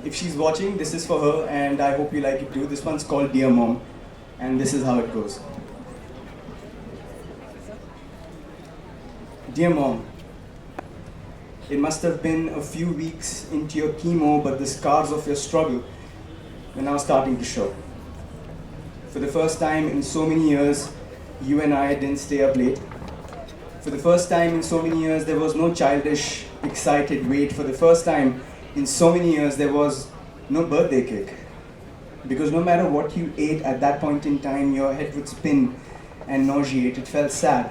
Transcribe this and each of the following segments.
If she's watching, this is for her, and I hope you like it too. This one's called Dear Mom, and this is how it goes. Dear Mom, it must have been a few weeks into your chemo, but the scars of your struggle were now starting to show. For the first time in so many years, you and I didn't stay up late. For the first time in so many years, there was no childish, excited wait. For the first time in so many years, there was no birthday cake. Because no matter what you ate at that point in time, your head would spin and nauseate. It felt sad,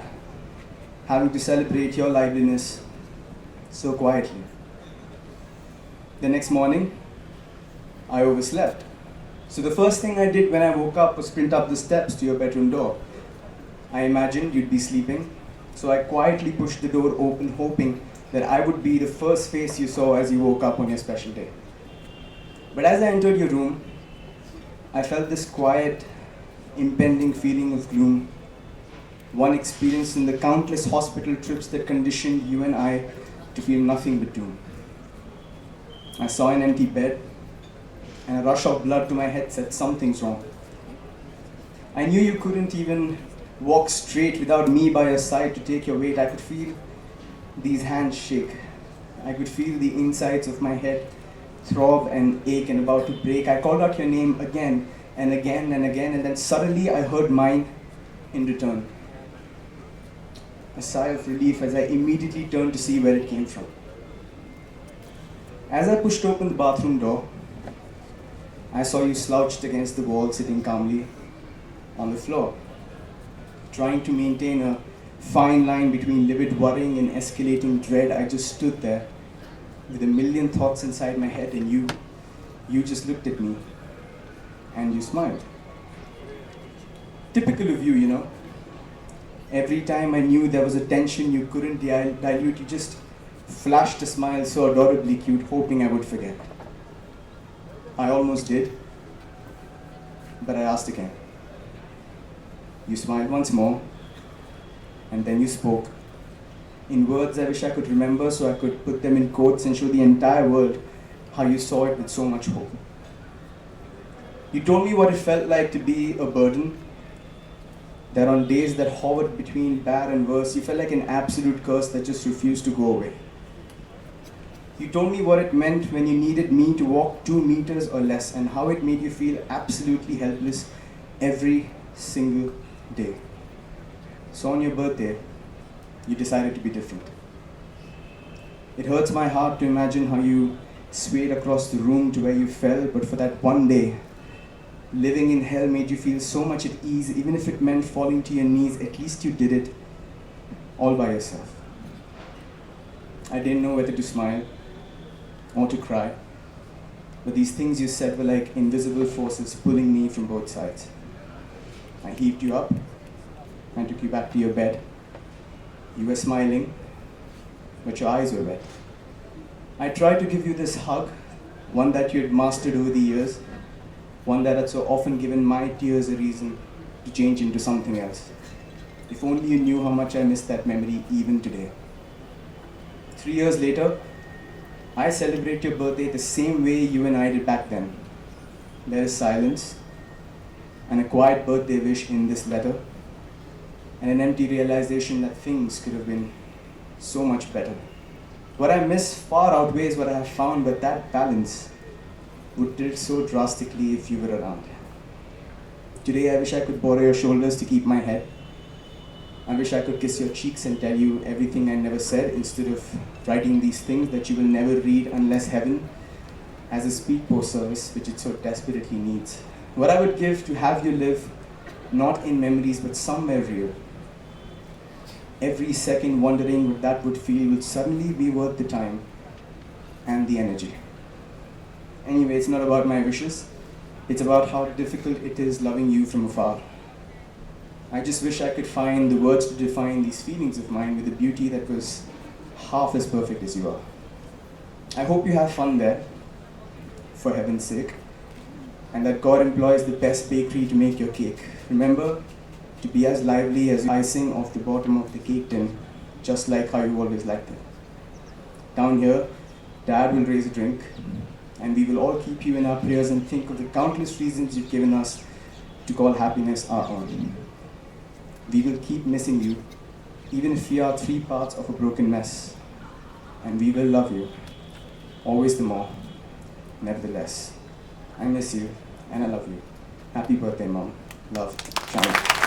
having to celebrate your liveliness so quietly. The next morning, I overslept. So the first thing I did when I woke up was sprint up the steps to your bedroom door. I imagined you'd be sleeping, so I quietly pushed the door open, hoping that I would be the first face you saw as you woke up on your special day. But as I entered your room, I felt this quiet, impending feeling of gloom, one experienced in the countless hospital trips that conditioned you and I to feel nothing but doom. I saw an empty bed, and a rush of blood to my head said something's wrong. I knew you couldn't even walk straight without me by your side to take your weight. I could feel these hands shake. I could feel the insides of my head throb and ache and about to break. I called out your name again and again and again, and then suddenly I heard mine in return. A sigh of relief as I immediately turned to see where it came from. As I pushed open the bathroom door, I saw you slouched against the wall, sitting calmly on the floor, trying to maintain a fine line between livid worrying and escalating dread. I just stood there with a million thoughts inside my head, and you just looked at me and you smiled. Typical of you, you know. Every time I knew there was a tension you couldn't dilute, you just flashed a smile so adorably cute, hoping I would forget. I almost did, but I asked again. You smiled once more, and then you spoke. In words I wish I could remember so I could put them in quotes and show the entire world how you saw it with so much hope. You told me what it felt like to be a burden, that on days that hovered between bad and worse, you felt like an absolute curse that just refused to go away. You told me what it meant when you needed me to walk 2 meters or less, and how it made you feel absolutely helpless every single day. So on your birthday, you decided to be different. It hurts my heart to imagine how you swayed across the room to where you fell, but for that one day, living in hell made you feel so much at ease. Even if it meant falling to your knees, at least you did it all by yourself. I didn't know whether to smile or to cry, but these things you said were like invisible forces pulling me from both sides. I heaved you up and took you back to your bed. You were smiling, but your eyes were wet. I tried to give you this hug, one that you had mastered over the years, one that had so often given my tears a reason to change into something else. If only you knew how much I miss that memory even today. 3 years later, I celebrate your birthday the same way you and I did back then. There is silence and a quiet birthday wish in this letter, and an empty realization that things could have been so much better. What I miss far outweighs what I have found, but that balance would tilt so drastically if you were around. Today I wish I could borrow your shoulders to keep my head. I wish I could kiss your cheeks and tell you everything I never said, instead of writing these things that you will never read unless heaven has a speed post service which it so desperately needs. What I would give to have you live not in memories but somewhere real. Every second wondering what that would feel would suddenly be worth the time and the energy. Anyway, it's not about my wishes. It's about how difficult it is loving you from afar. I just wish I could find the words to define these feelings of mine with a beauty that was half as perfect as you are. I hope you have fun there, for heaven's sake, and that God employs the best bakery to make your cake. Remember to be as lively as icing off the bottom of the cake tin, just like how you always liked it. Down here, Dad will raise a drink, and we will all keep you in our prayers and think of the countless reasons you've given us to call happiness our own. We will keep missing you, even if we are 3 parts of a broken mess. And we will love you, always the more, nevertheless. I miss you, and I love you. Happy birthday, Mom. Love, China.